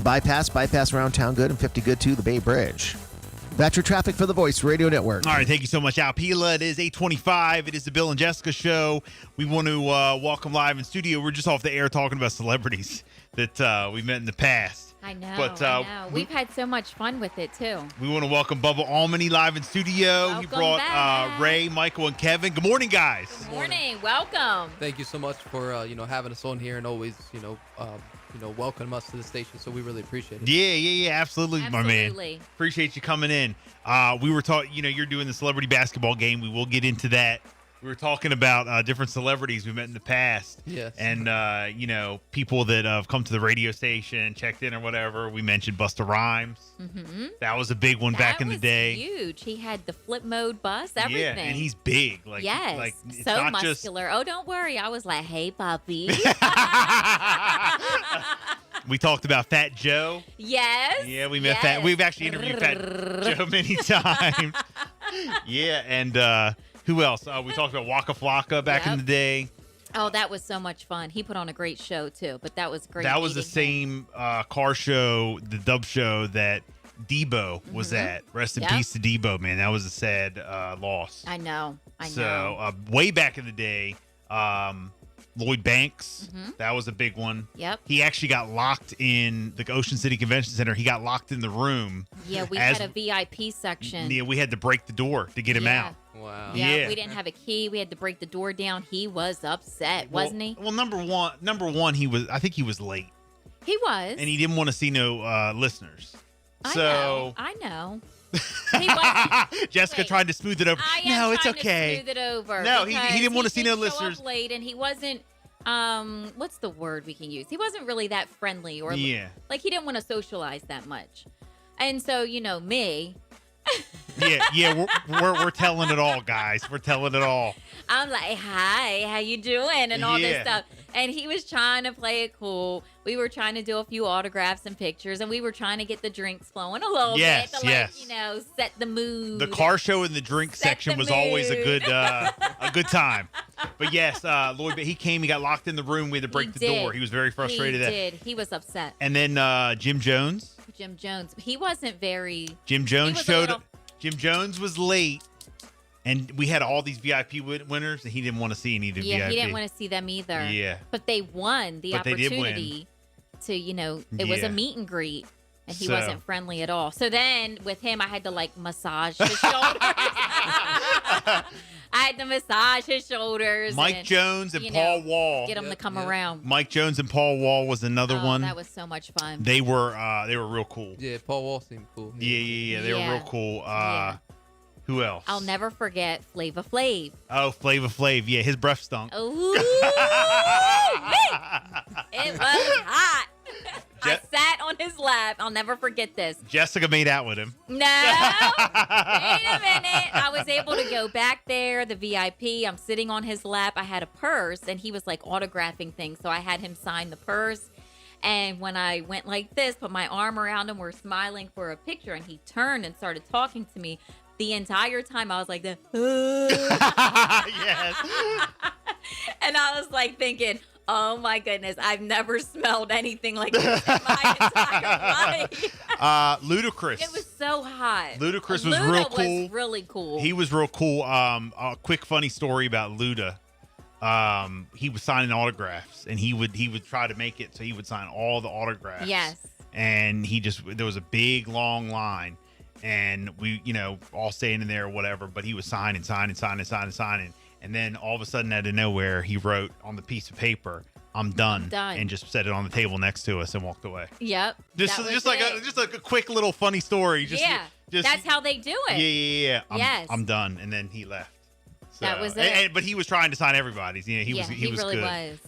Bypass around town good, and 50 good to the Bay Bridge. That's your traffic for the Voice Radio Network. All right, thank you so much, Al Pila. It is 8:25. It is the Bill and Jessica Show. We want to welcome live in studio. We're just off the air talking about celebrities that we met in the past. I know, But We've had so much fun with it, too. We want to welcome Bubba Almony live in studio. Welcome he brought back. Ray, Michael, and Kevin. Good morning, guys. Good morning. Welcome. Thank you so much for having us on here and always welcome us to the station. So we really appreciate it. Yeah, absolutely, my man. Appreciate you coming in. We were talking, you're doing the celebrity basketball game. We will get into that. We were talking about different celebrities we met in the past. Yes. And, people that have come to the radio station, checked in or whatever. We mentioned Busta Rhymes. Mm-hmm. That was a big one back in the day. Huge. He had the flip mode bus, everything. Yeah, and he's big. Yes. It's so not muscular. Oh, don't worry. I was like, hey, puppy. We talked about Fat Joe. Yes. Yeah, we met Fat. We've actually interviewed Fat Joe many times. Yeah, and who else? We talked about Waka Flocka back in the day. Oh, that was so much fun. He put on a great show, too, but that was great. That was the same car show, the dub show that Debo was at. Rest in peace to Debo, man. That was a sad loss. I know. So, way back in the day, Lloyd Banks, that was a big one. Yep. He actually got locked in the Ocean City Convention Center. He got locked in the room. Yeah, we had a VIP section. Yeah, we had to break the door to get him out. Wow. Yeah, we didn't have a key. We had to break the door down. He was upset, wasn't he? Well, number one, I think he was late. He was. And he didn't want to see no listeners. I know. He wasn't. Jessica tried to smooth it over. No, it's okay. To smooth it over. No, he didn't want to see no listeners. Show up late, and he wasn't. What's the word we can use? He wasn't really that friendly, or he didn't want to socialize that much. And so, me. yeah, we're telling it all, guys. We're telling it all. I'm like, hi, how you doing, and all this stuff. And he was trying to play it cool. We were trying to do a few autographs and pictures, and we were trying to get the drinks flowing a little bit to set the mood. The car show in the drink section was always a good time. But yes, Lloyd, he came, he got locked in the room. We had to break the door. He was very frustrated. He was upset. And then Jim Jones. He wasn't very. Jim Jones showed up. Jim Jones was late. And we had all these VIP winners, and he didn't want to see any of the VIP. Yeah, he didn't want to see them either. Yeah. But they won the opportunity to, it was a meet and greet, and he wasn't friendly at all. So then with him, I had to, massage his shoulders. I had to massage his shoulders. Mike Jones and Paul Wall. Get him to come around. Mike Jones and Paul Wall was another one. That was so much fun. They were real cool. Yeah, Paul Wall seemed cool. Yeah. They were real cool. Who else? I'll never forget Flava Flav. Oh, Flava Flav. Yeah, his breath stunk. Ooh, it was hot. I sat on his lap. I'll never forget this. Jessica made out with him. No. Wait a minute. I was able to go back there, the VIP. I'm sitting on his lap. I had a purse, and he was autographing things. So I had him sign the purse. And when I went like this, put my arm around him, we're smiling for a picture, and he turned and started talking to me. The entire time I was like, yes. And I was thinking, oh my goodness, I've never smelled anything like this in my entire life. Ludacris. It was so hot. Ludacris was real cool. Was really cool. He was real cool. A quick funny story about Luda. He was signing autographs, and he would try to make it so he would sign all the autographs. Yes. And there was a big long line. And we, all staying in there or whatever, but he was signing. And then all of a sudden, out of nowhere, he wrote on the piece of paper, I'm done. And just set it on the table next to us and walked away. Yep. Just a quick little funny story. Just that's how they do it. Yeah. Yes. I'm done. And then he left. So, that was it. But he was trying to sign everybody's. He was really good. was.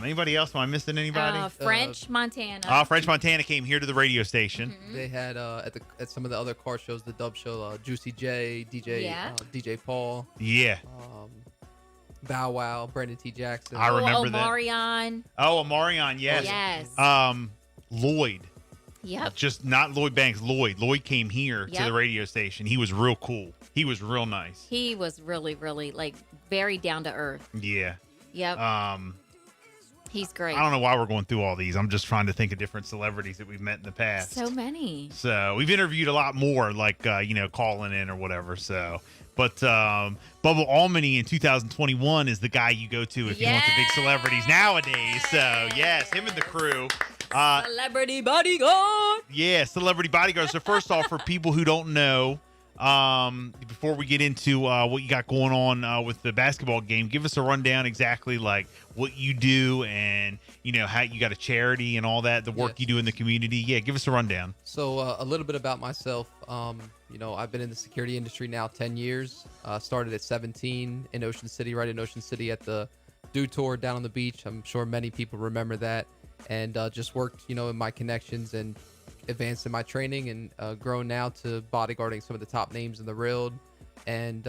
Anybody else? Am I missing anybody? French Montana. French Montana came here to the radio station. Mm-hmm. They had at some of the other car shows, the dub show, Juicy J, DJ Paul. Yeah. Bow Wow, Brandon T. Jackson. I remember that. Omarion. Oh, Omarion, yes. Yes. Lloyd. Yep. Just not Lloyd Banks. Lloyd came here to the radio station. He was real cool. He was real nice. He was really, really very down to earth. Yeah. Yep. He's great. I don't know why we're going through all these. I'm just trying to think of different celebrities that we've met in the past. So many. So we've interviewed a lot more, like calling in or whatever. So, but Bubba Almony in 2021 is the guy you go to if you want the big celebrities nowadays. So yes, him and the crew. Celebrity Bodyguard. Yeah, Celebrity Bodyguard. So first off, for people who don't know, before we get into what you got going on with the basketball game, give us a rundown exactly like what you do and how you got a charity and all that, the work you do in the community. Yeah, give us a rundown. So a little bit about myself. I've been in the security industry now 10 years. Started at 17 in Ocean City, right in Ocean City at the Dew Tour down on the beach. I'm sure many people remember that. And just worked, in my connections and advanced in my training and grown now to bodyguarding some of the top names in the world. And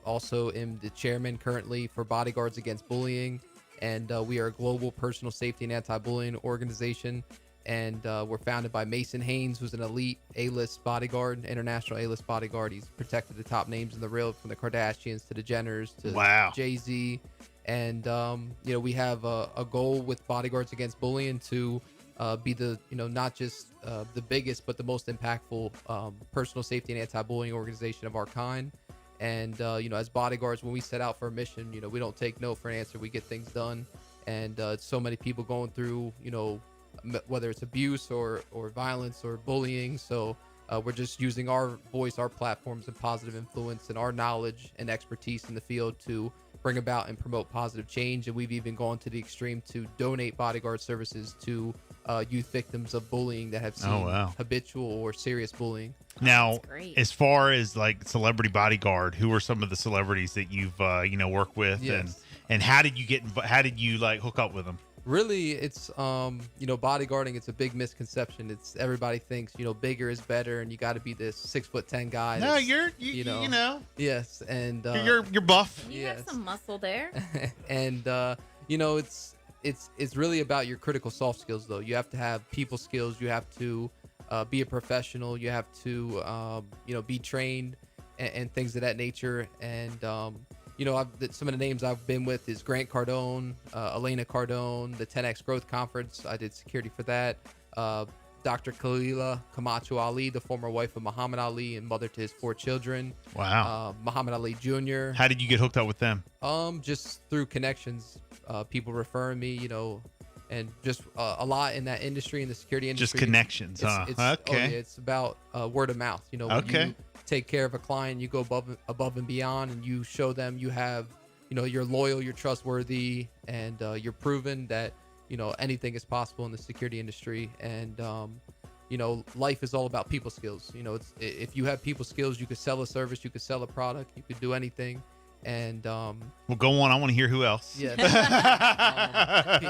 also am the chairman currently for Bodyguards Against Bullying. And we are a global personal safety and anti-bullying organization. And we're founded by Mason Haynes, who's an elite A-list bodyguard, international A-list bodyguard. He's protected the top names in the world, from the Kardashians to the Jenners to Jay-Z. And, we have a goal with Bodyguards Against Bullying to be the, not just the biggest, but the most impactful personal safety and anti-bullying organization of our kind. And, as bodyguards, when we set out for a mission, we don't take no for an answer. We get things done. And so many people going through, whether it's abuse or violence or bullying. So we're just using our voice, our platforms, and positive influence and our knowledge and expertise in the field to bring about and promote positive change. And we've even gone to the extreme to donate bodyguard services to youth victims of bullying that have seen habitual or serious bullying. Now, as far as like celebrity bodyguard, who are some of the celebrities that you've worked with, and how did you like hook up with them? Really, it's bodyguarding. It's a big misconception. It's everybody thinks bigger is better, and you got to be this 6'10" guy. No, you know. Yes, and you're buff. You have some muscle there. And it's really about your critical soft skills, though. You have to have people skills. You have to be a professional. You have to be trained and things of that nature. And some of the names I've been with is Grant Cardone, Elena Cardone, the 10X Growth Conference. I did security for that. Dr. Khalila Camacho Ali, the former wife of Muhammad Ali and mother to his 4 children. Wow. Muhammad Ali Jr. How did you get hooked up with them? Just through connections, people referring me, and just a lot in that industry, in the security industry. Just connections, huh? Okay. It's about word of mouth. When you take care of a client, you go above and beyond, and you show them you have, you're loyal, you're trustworthy, and you're proven that anything is possible in the security industry. And life is all about people skills. If you have people skills, you could sell a service, you could sell a product, you could do anything. And well, go on. I want to hear who else. Yeah.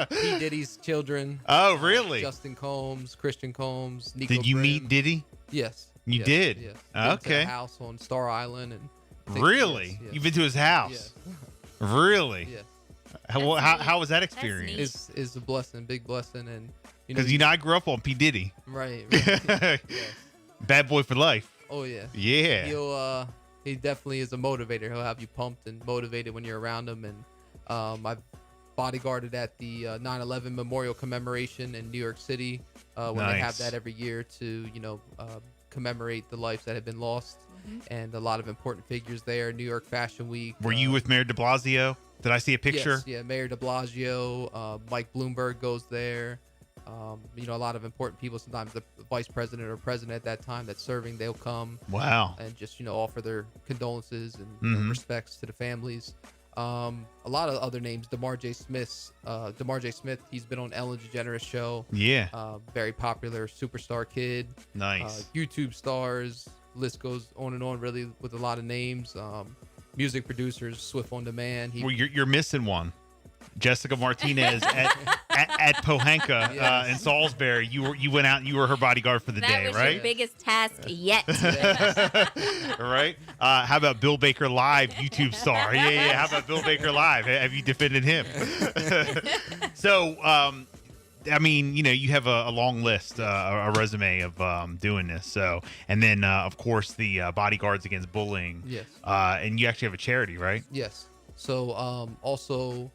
P. Diddy's children. Oh, really? Justin Combs, Christian Combs, Nico Did you Grimm. meet Diddy? Yes. You did? Yes. Okay. To the house on Star Island. And really? Yes. You've been to his house? Yes. Really? Yes. How was that experience? It's a blessing, big blessing. And because I grew up on P. Diddy. Right. Yes. Bad boy for life. Oh yeah. Yeah. He definitely is a motivator. He'll have you pumped and motivated when you're around him. And I've bodyguarded at the 9/11 Memorial Commemoration in New York City when they have that every year to commemorate the lives that have been lost. And a lot of important figures there. New York Fashion Week. Were you with Mayor de Blasio? Did I see a picture? Yes, yeah, Mayor de Blasio, Mike Bloomberg goes there. A lot of important people. Sometimes the vice president or president at that time that's serving, they'll come. Wow. And just offer their condolences and respects to the families. A lot of other names. DeMar J. Smith. He's been on Ellen DeGeneres show. Yeah. Very popular superstar kid. Nice. YouTube stars. List goes on and on. Really, with a lot of names. Music producers. Swift on Demand. Well, you're missing one. Jessica Martinez at Pohanka in Salisbury. You went out and you were her bodyguard for the day, right? That was your biggest task yet. Right? How about Bill Baker Live, YouTube star? Yeah. How about Bill Baker Live? Have you defended him? So, you have a long list, a resume of doing this. So, and then of course the Bodyguards Against Bullying. Yes. And you actually have a charity, right? Yes. So also.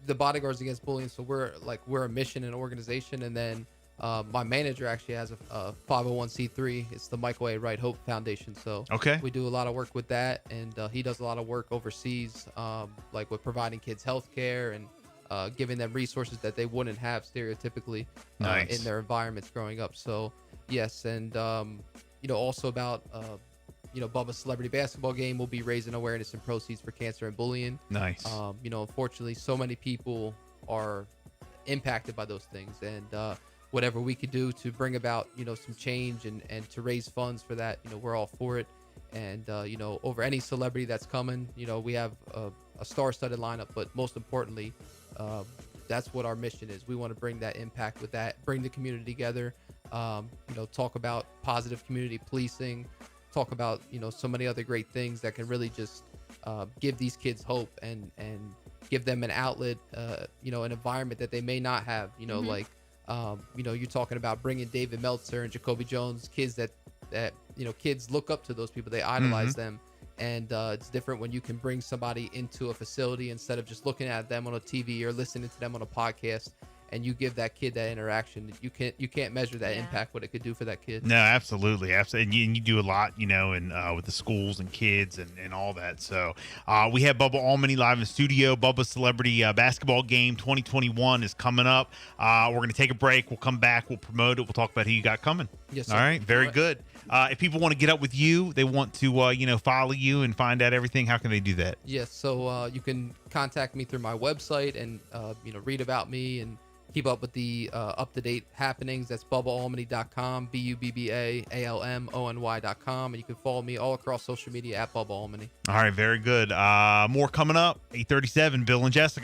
the Bodyguards Against Bullying. So we're a mission and organization, and then my manager actually has a 501c3. It's the Michael A. Wright Hope Foundation. So Okay. we do a lot of work with that, and he does a lot of work overseas, like with providing kids health care and giving them resources that they wouldn't have stereotypically Nice. in their environments growing up. So yes, and also about Bubba's celebrity basketball game. We'll be raising awareness and proceeds for cancer and bullying. Nice. Unfortunately, so many people are impacted by those things, and whatever we could do to bring about some change and to raise funds for that, we're all for it. And over any celebrity that's coming, we have a star-studded lineup, but most importantly, that's what our mission is. We want to bring that impact with that, bring the community together, talk about positive community policing, talk about so many other great things that can really just give these kids hope and give them an outlet, an environment that they may not have. You're talking about bringing David Meltzer and Jacoby Jones, kids that kids look up to those people, they idolize them. And it's different when you can bring somebody into a facility instead of just looking at them on a TV or listening to them on a podcast, and you give that kid that interaction. You can't measure that impact, what it could do for that kid. No, absolutely. And you do a lot, and with the schools and kids and all that. So we have Bubba Almony live in studio. Bubba's Celebrity Basketball Game 2021 is coming up. We're going to take a break. We'll come back. We'll promote it. We'll talk about who you got coming. Yes, sir. All right. Very good. If people want to get up with you, they want to, follow you and find out everything, how can they do that? Yes. So you can contact me through my website and, read about me and keep up with the up-to-date happenings. That's BubbaAlmony.com, BubbaAlmony.com. And you can follow me all across social media at Bubba Almony. All right. Very good. More coming up. 8:37, Bill and Jessica.